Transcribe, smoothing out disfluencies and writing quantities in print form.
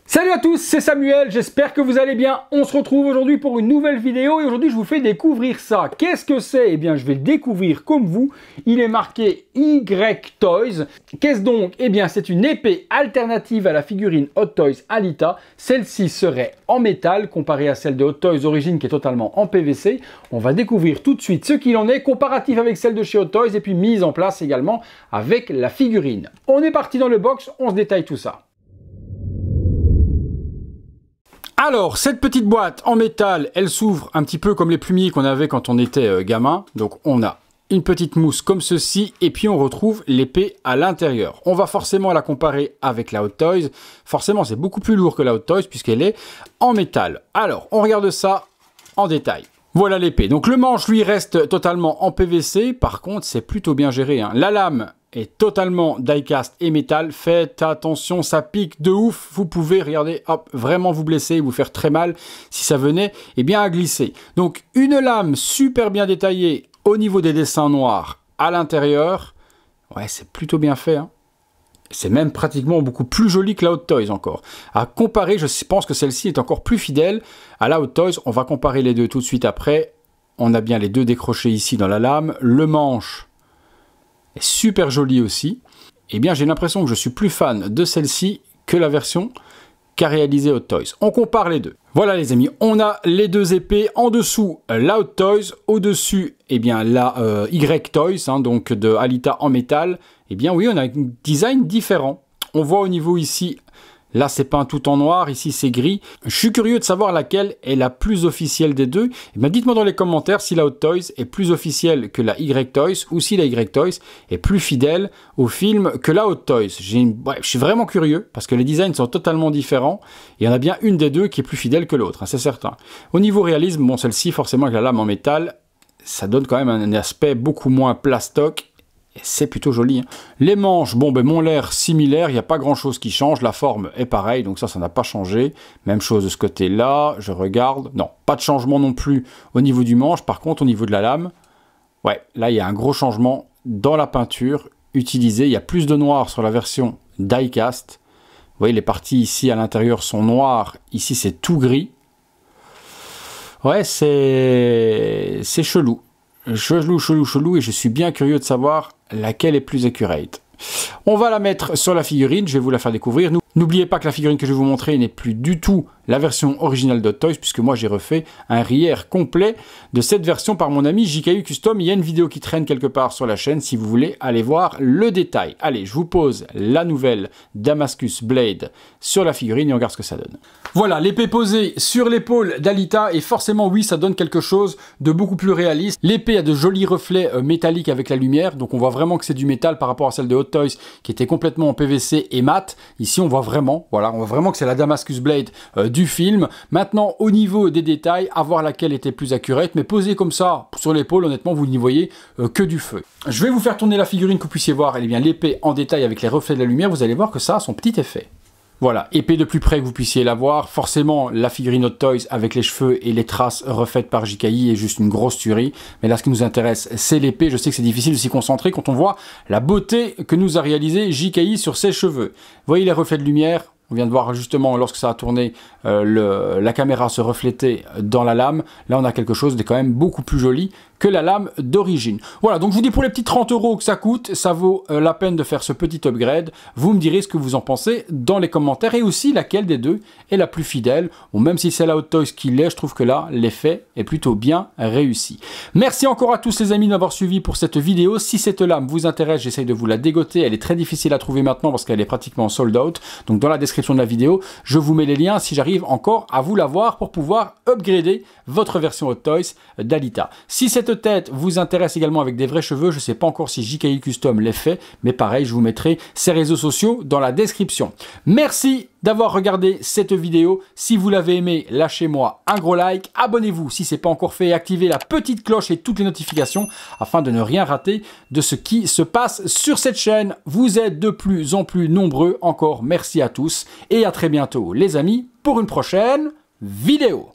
Salut à tous, c'est Samuel, j'espère que vous allez bien. On se retrouve aujourd'hui pour une nouvelle vidéo et aujourd'hui je vous fais découvrir ça. Qu'est-ce que c'est? Eh bien je vais le découvrir comme vous. Il est marqué Y-Toys. Qu'est-ce donc? Eh bien c'est une épée alternative à la figurine Hot Toys Alita. Celle-ci serait en métal comparée à celle de Hot Toys Origins qui est totalement en PVC. On va découvrir tout de suite ce qu'il en est, comparatif avec celle de chez Hot Toys et puis mise en place également avec la figurine. On est parti dans le box, on se détaille tout ça. Alors, cette petite boîte en métal, elle s'ouvre un petit peu comme les plumiers qu'on avait quand on était gamin. Donc, on a une petite mousse comme ceci et puis on retrouve l'épée à l'intérieur. On va forcément la comparer avec la Hot Toys. Forcément, c'est beaucoup plus lourd que la Hot Toys puisqu'elle est en métal. Alors, on regarde ça en détail. Voilà l'épée. Donc, le manche, lui, reste totalement en PVC. Par contre, c'est plutôt bien géré, hein. La lame est totalement die-cast et métal. Faites attention, ça pique de ouf. Vous pouvez, regardez, hop, vraiment vous blesser, vous faire très mal si ça venait à glisser. Donc, une lame super bien détaillée au niveau des dessins noirs à l'intérieur. Ouais, c'est plutôt bien fait, hein. C'est même pratiquement beaucoup plus joli que la Hot Toys encore. À comparer, je pense que celle-ci est encore plus fidèle à la Hot Toys. On va comparer les deux tout de suite après. On a bien les deux décrochés ici dans la lame. Le manche est super joli aussi. Eh bien, j'ai l'impression que je suis plus fan de celle-ci que la version qu'a réalisée Hot Toys. On compare les deux. Voilà les amis, on a les deux épées. En dessous, la Hot Toys. Au-dessus, eh bien, la Y-Toys, hein, donc de Alita en métal. Eh bien oui, on a un design différent. On voit au niveau ici, là c'est peint tout en noir, ici c'est gris. Je suis curieux de savoir laquelle est la plus officielle des deux. Eh bien, dites-moi dans les commentaires si la Hot Toys est plus officielle que la Y-Toys ou si la Y-Toys est plus fidèle au film que la Hot Toys. Je suis vraiment curieux parce que les designs sont totalement différents et il y en a bien une des deux qui est plus fidèle que l'autre, hein, c'est certain. Au niveau réalisme, bon, celle-ci forcément avec la lame en métal, ça donne quand même un aspect beaucoup moins plastoc. Et c'est plutôt joli, hein. Les manches, bon, m'ont l'air similaires, il n'y a pas grand chose qui change, la forme est pareille, donc ça n'a pas changé. Même chose de ce côté-là, je regarde, non, pas de changement non plus au niveau du manche, par contre au niveau de la lame, ouais, là il y a un gros changement dans la peinture utilisée, il y a plus de noir sur la version die-cast. Vous voyez, les parties ici à l'intérieur sont noires, ici c'est tout gris. Ouais, c'est chelou. Chelou, et je suis bien curieux de savoir laquelle est plus accurate. On va la mettre sur la figurine, je vais vous la faire découvrir. N'oubliez pas que la figurine que je vais vous montrer n'est plus du tout la version originale d'Hot Toys, puisque moi j'ai refait un rehair complet de cette version par mon ami JKU Custom. Il y a une vidéo qui traîne quelque part sur la chaîne si vous voulez aller voir le détail. Allez, je vous pose la nouvelle Damascus Blade sur la figurine et on regarde ce que ça donne. Voilà, l'épée posée sur l'épaule d'Alita et forcément oui, ça donne quelque chose de beaucoup plus réaliste. L'épée a de jolis reflets métalliques avec la lumière, donc on voit vraiment que c'est du métal par rapport à celle de Hot Toys qui était complètement en PVC et mat. Ici on voit vraiment, voilà, on voit vraiment que c'est la Damascus Blade du film. Maintenant, au niveau des détails, à voir laquelle était plus accurate, mais posée comme ça sur l'épaule, honnêtement, vous n'y voyez que du feu. Je vais vous faire tourner la figurine que vous puissiez voir, elle est bien l'épée en détail avec les reflets de la lumière, vous allez voir que ça a son petit effet. Voilà, épée de plus près que vous puissiez la voir. Forcément, la figurine Hot Toys avec les cheveux et les traces refaites par JKI est juste une grosse tuerie. Mais là, ce qui nous intéresse, c'est l'épée. Je sais que c'est difficile de s'y concentrer quand on voit la beauté que nous a réalisé JKI sur ses cheveux. Vous voyez les reflets de lumière? On vient de voir justement lorsque ça a tourné la caméra se refléter dans la lame. Là on a quelque chose de quand même beaucoup plus joli que la lame d'origine. Voilà, donc je vous dis pour les petits 30 € que ça coûte, ça vaut la peine de faire ce petit upgrade. Vous me direz ce que vous en pensez dans les commentaires et aussi laquelle des deux est la plus fidèle. Bon, même si c'est la Hot Toys qui l'est, je trouve que là l'effet est plutôt bien réussi. Merci encore à tous les amis de m'avoir suivi pour cette vidéo. Si cette lame vous intéresse, j'essaye de vous la dégoter. Elle est très difficile à trouver maintenant parce qu'elle est pratiquement sold out. Donc dans la description de la vidéo, je vous mets les liens si j'arrive encore à vous l'avoir pour pouvoir upgrader votre version Hot Toys d'Alita. Si cette tête vous intéresse également avec des vrais cheveux, je ne sais pas encore si JKI Custom l'est fait, mais pareil, je vous mettrai ses réseaux sociaux dans la description. Merci d'avoir regardé cette vidéo. Si vous l'avez aimé, lâchez-moi un gros like, abonnez-vous si ce n'est pas encore fait et activez la petite cloche et toutes les notifications afin de ne rien rater de ce qui se passe sur cette chaîne. Vous êtes de plus en plus nombreux. Encore merci à tous et à très bientôt les amis pour une prochaine vidéo.